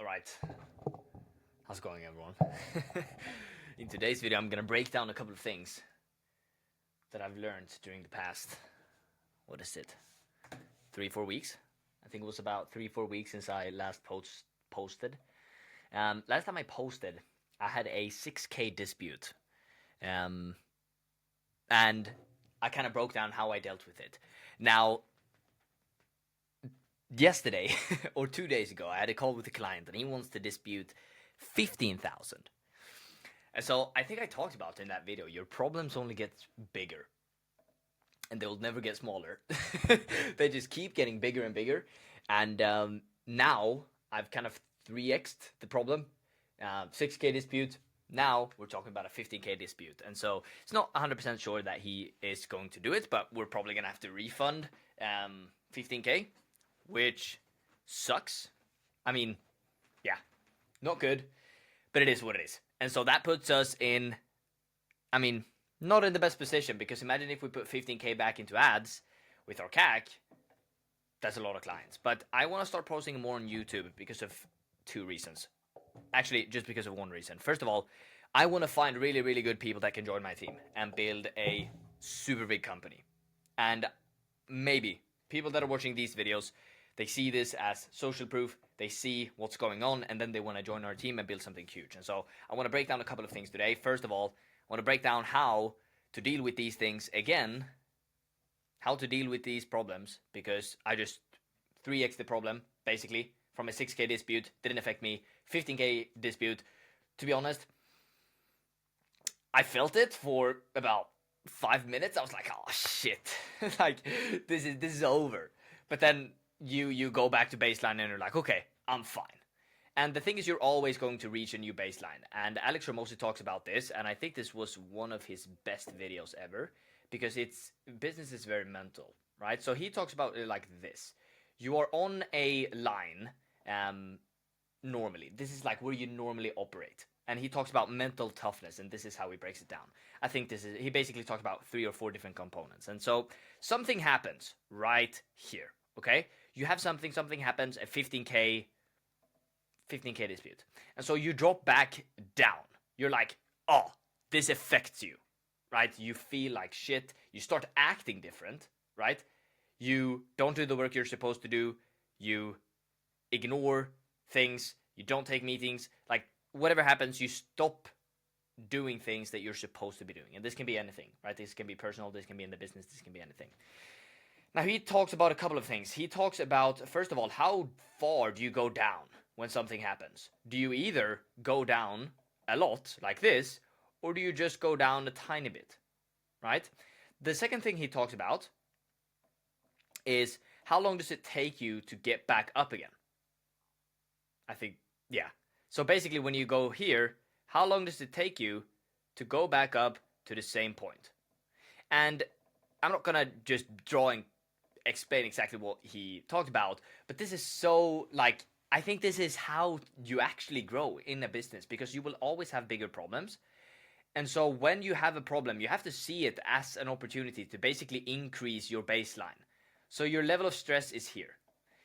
Alright, how's it going, everyone? In today's video, I'm gonna break down a couple of things that I've learned during the past, what is it, 3-4 weeks? I think it was about 3-4 weeks since I last posted. Last time I posted, I had a 6K dispute, and I kind of broke down how I dealt with it. Now, yesterday or 2 days ago, I had a call with a client, and he wants to dispute 15,000. And so I think I talked about in that video, your problems only get bigger, and they'll never get smaller. They just keep getting bigger and bigger. And now I've kind of 3x'd the problem. 6K dispute. Now we're talking about a 15K dispute. And so it's not 100% sure that he is going to do it, but we're probably going to have to refund 15K, which sucks. I mean, yeah, not good, but it is what it is. And so that puts us in, I mean, not in the best position, because imagine if we put 15K back into ads with our CAC, that's a lot of clients. But I want to start posting more on YouTube because of two reasons. Actually, just because of one reason. First of all, I want to find really, really good people that can join my team and build a super big company. And maybe people that are watching these videos, they see this as social proof, they see what's going on, and then they want to join our team and build something huge. And so I want to break down a couple of things today. First of all, I want to break down how to deal with these things again, how to deal with these problems, because I just 3x the problem, basically, from a 6K dispute, didn't affect me. 15K dispute, to be honest, I felt it for about 5 minutes. I was like, oh shit, like this is over. But then you go back to baseline and you're like, okay, I'm fine. And the thing is, you're always going to reach a new baseline. And Alex Hormozi talks about this, and I think this was one of his best videos ever, because business is very mental, right? So he talks about it like this. You are on a line, normally. This is like where you normally operate. And he talks about mental toughness, and this is how he breaks it down. I think he basically talks about 3 or 4 different components. And so something happens right here, okay? You have something happens, a 15K dispute. And so you drop back down. You're like, oh, this affects you, right? You feel like shit. You start acting different, right? You don't do the work you're supposed to do. You ignore things. You don't take meetings. Like, whatever happens, you stop doing things that you're supposed to be doing. And this can be anything, right? This can be personal. This can be in the business. This can be anything. Now, he talks about a couple of things. He talks about, first of all, how far do you go down when something happens? Do you either go down a lot, like this, or do you just go down a tiny bit, right? The second thing he talks about is, how long does it take you to get back up again? I think, yeah. So basically, when you go here, how long does it take you to go back up to the same point? And I'm not going to just draw and explain exactly what he talked about, but this is so, like, I think this is how you actually grow in a business, because you will always have bigger problems. And so when you have a problem, you have to see it as an opportunity to basically increase your baseline. So your level of stress is here.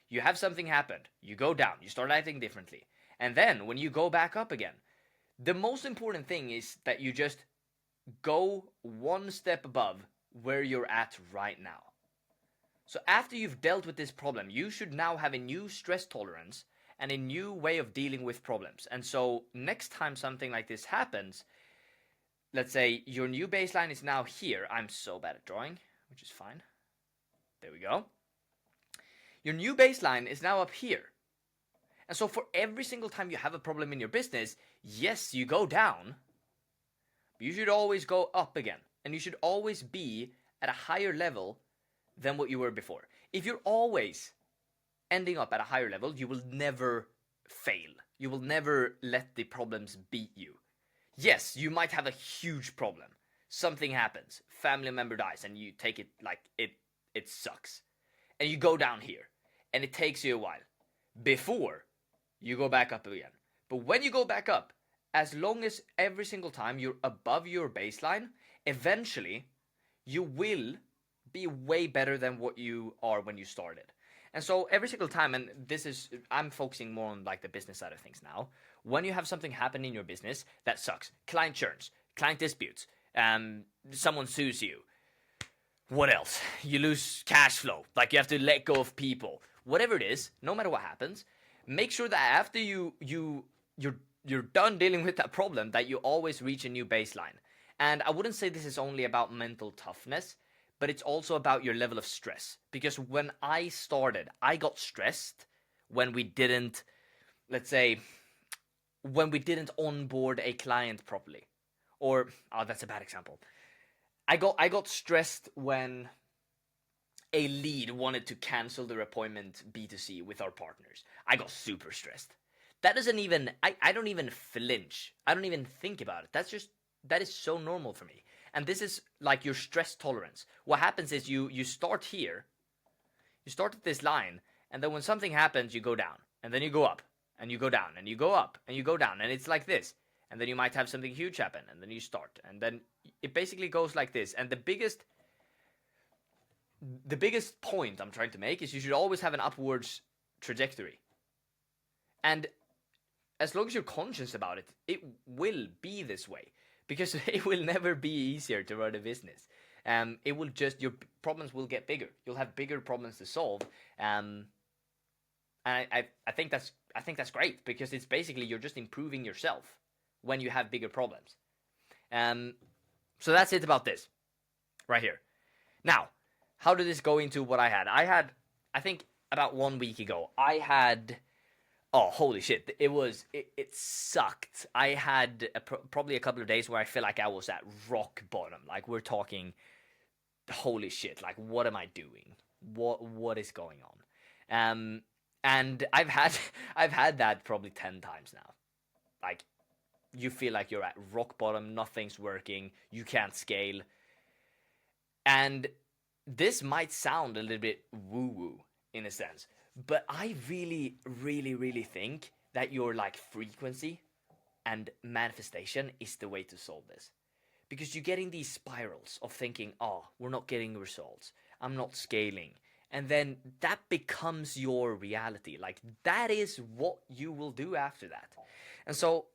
You have something happened, you go down, you start acting differently. And then when you go back up again, the most important thing is that you just go one step above where you're at right now. So after you've dealt with this problem, you should now have a new stress tolerance and a new way of dealing with problems. And so next time something like this happens, let's say your new baseline is now here. I'm so bad at drawing, which is fine. There we go. Your new baseline is now up here. And so for every single time you have a problem in your business, yes, you go down, but you should always go up again. And you should always be at a higher level than what you were before. If you're always ending up at a higher level, you will never fail. You will never let the problems beat you. Yes, you might have a huge problem. Something happens, family member dies, and you take it like it sucks. And you go down here, and it takes you a while before you go back up again. But when you go back up, as long as every single time you're above your baseline, eventually you will be way better than what you are when you started. And so every single time, and this is, I'm focusing more on like the business side of things now. When you have something happen in your business that sucks, client churns, client disputes, someone sues you, what else? You lose cash flow, like you have to let go of people. Whatever it is, no matter what happens, make sure that after you're done dealing with that problem, that you always reach a new baseline. And I wouldn't say this is only about mental toughness, but it's also about your level of stress. Because when I started, I got stressed when we didn't, let's say, when we didn't onboard a client properly. Or, oh, that's a bad example. I got stressed when a lead wanted to cancel their appointment B2C with our partners. I got super stressed. That doesn't even, I don't even flinch. I don't even think about it. That is so normal for me. And this is like your stress tolerance. What happens is you start here, you start at this line, and then when something happens, you go down, and then you go up, and you go down, and you go up, and you go down, and it's like this. And then you might have something huge happen, and then you start, and then it basically goes like this. And the biggest point I'm trying to make is you should always have an upwards trajectory. And as long as you're conscious about it, it will be this way, because it will never be easier to run a business. It will just, your problems will get bigger. You'll have bigger problems to solve. And I think that's great, because it's basically you're just improving yourself when you have bigger problems. So that's it about this right here. Now, how did this go into what I had? I think about 1 week ago, I had, oh, holy shit, it sucked. I had probably a couple of days where I feel like I was at rock bottom. Like, we're talking, holy shit, like, what am I doing? What is going on? And I've had that probably 10 times now. Like, you feel like you're at rock bottom, nothing's working, you can't scale. And this might sound a little bit woo-woo in a sense, but I really, really, really think that your like frequency and manifestation is the way to solve this. Because you're getting these spirals of thinking, oh, we're not getting results, I'm not scaling. And then that becomes your reality. Like, that is what you will do after that. And so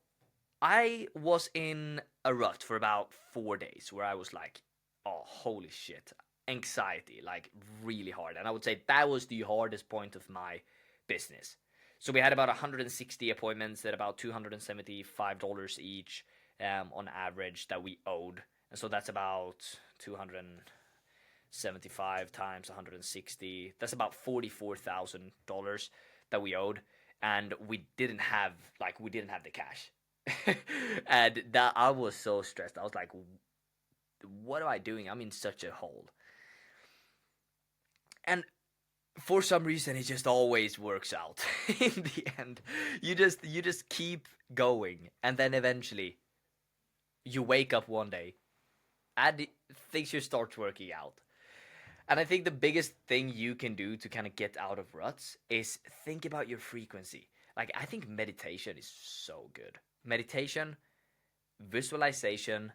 I was in a rut for about 4 days where I was like, oh, holy shit, anxiety, like really hard. And I would say that was the hardest point of my business. So we had about 160 appointments at about $275 each on average that we owed. And so that's about 275 times 160. That's about $44,000 that we owed. And we didn't have the cash. And that, I was so stressed. I was like, what am I doing? I'm in such a hole. And for some reason, it just always works out. In the end, you just keep going, and then eventually you wake up one day and things just start working out. And I think the biggest thing you can do to kind of get out of ruts is think about your frequency. Like, I think meditation is so good. Meditation, visualization,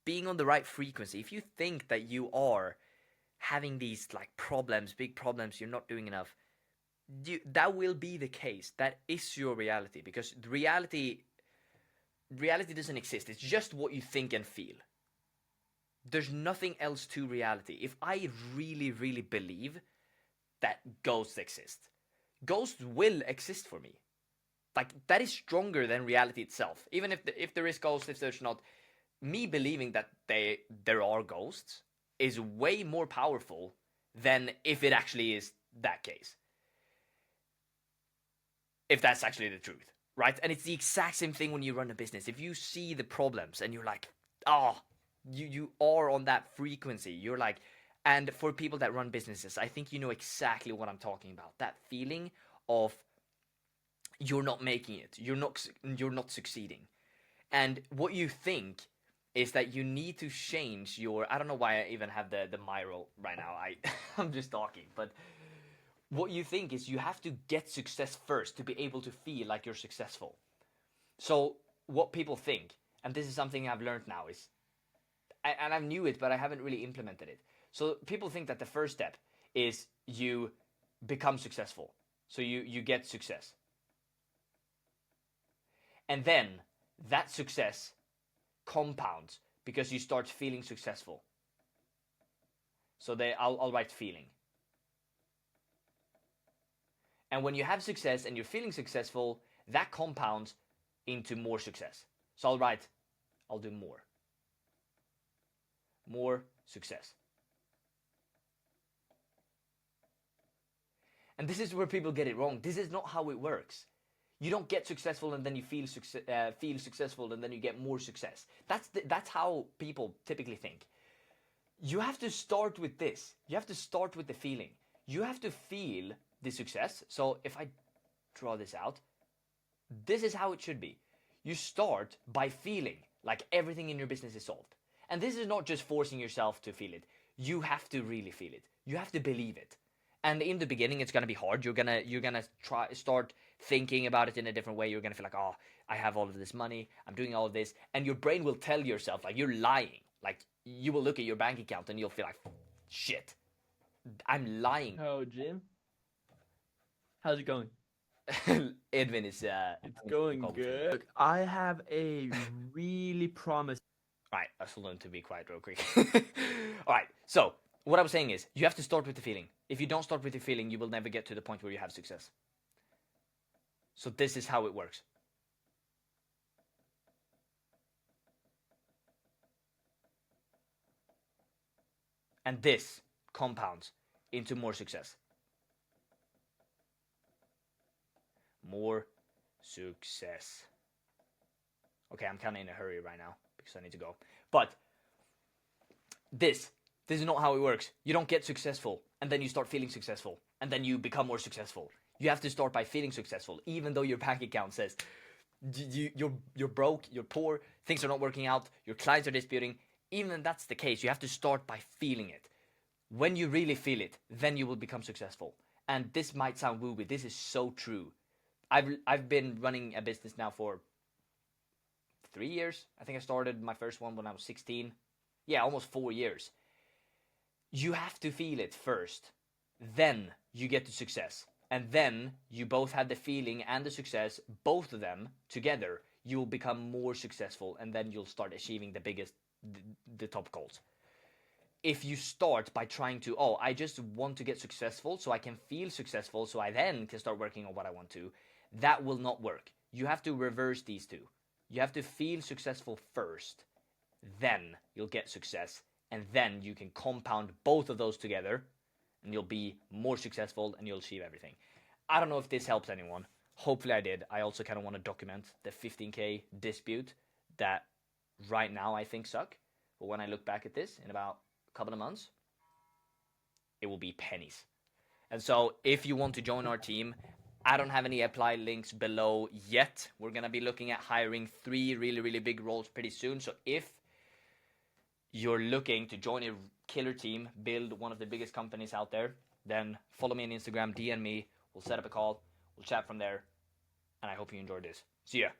being on the right frequency. If you think that you are having these like problems, big problems, you're not doing enough, that will be the case. That is your reality, because reality doesn't exist. It's just what you think and feel. There's nothing else to reality. If I really, really believe that ghosts exist, ghosts will exist for me. Like, that is stronger than reality itself. Even if there is ghosts, if there's not, me believing that there are ghosts is way more powerful than if it actually is that case. If that's actually the truth, right? And it's the exact same thing when you run a business. If you see the problems and you're like, oh, you are on that frequency, you're like, and for people that run businesses, I think you know exactly what I'm talking about. That feeling of you're not making it, you're not succeeding. And what you think is that you need to change your, I don't know why I even have the Miro right now. I'm just talking, but what you think is you have to get success first to be able to feel like you're successful. So what people think, and this is something I've learned now, is, and I knew it, but I haven't really implemented it. So people think that the first step is you become successful. So you get success. And then that success compounds because you start feeling successful. So I'll write feeling. And when you have success and you're feeling successful, that compounds into more success. So I'll do more. More success. And this is where people get it wrong. This is not how it works. You don't get successful and then you feel successful and then you get more success. That's how people typically think. You have to start with this. You have to start with the feeling. You have to feel the success. So if I draw this out, this is how it should be. You start by feeling like everything in your business is solved. And this is not just forcing yourself to feel it. You have to really feel it. You have to believe it. And in the beginning, it's gonna be hard. You're gonna start thinking about it in a different way. You're gonna feel like, oh, I have all of this money. I'm doing all of this, and your brain will tell yourself like you're lying. Like you will look at your bank account and you'll feel like, shit, I'm lying. Oh, Jim, how's it going? Edwin is It's going good. Look, I have a really promising. All right, I still learned to be quiet real quick. All right, so what I was saying is you have to start with the feeling. If you don't start with the feeling, you will never get to the point where you have success. So this is how it works. And this compounds into more success. More success. Okay, I'm kind of in a hurry right now because I need to go. But this is not how it works. You don't get successful and then you start feeling successful and then you become more successful. You have to start by feeling successful, even though your bank account says you're broke, you're poor, things are not working out, your clients are disputing. Even if that's the case, you have to start by feeling it. When you really feel it, then you will become successful. And this might sound woo, but this is so true. I've been running a business now for 3 years. I think I started my first one when I was 16. Yeah, almost 4 years. You have to feel it first. Then you get to success. And then you both have the feeling and the success, both of them together, you will become more successful and then you'll start achieving the top goals. If you start by trying to, oh, I just want to get successful so I can feel successful so I then can start working on what I want to, that will not work. You have to reverse these two. You have to feel successful first, then you'll get success, and then you can compound both of those together, and you'll be more successful and you'll achieve everything. I don't know if this helps anyone. Hopefully I did. I also kind of want to document the 15K dispute that right now I think suck. But when I look back at this in about a couple of months, it will be pennies. And so if you want to join our team, I don't have any apply links below yet. We're going to be looking at hiring 3 really, really big roles pretty soon. So if you're looking to join a killer team, build one of the biggest companies out there, then follow me on Instagram, DM me. We'll set up a call. We'll chat from there. And I hope you enjoyed this. See ya.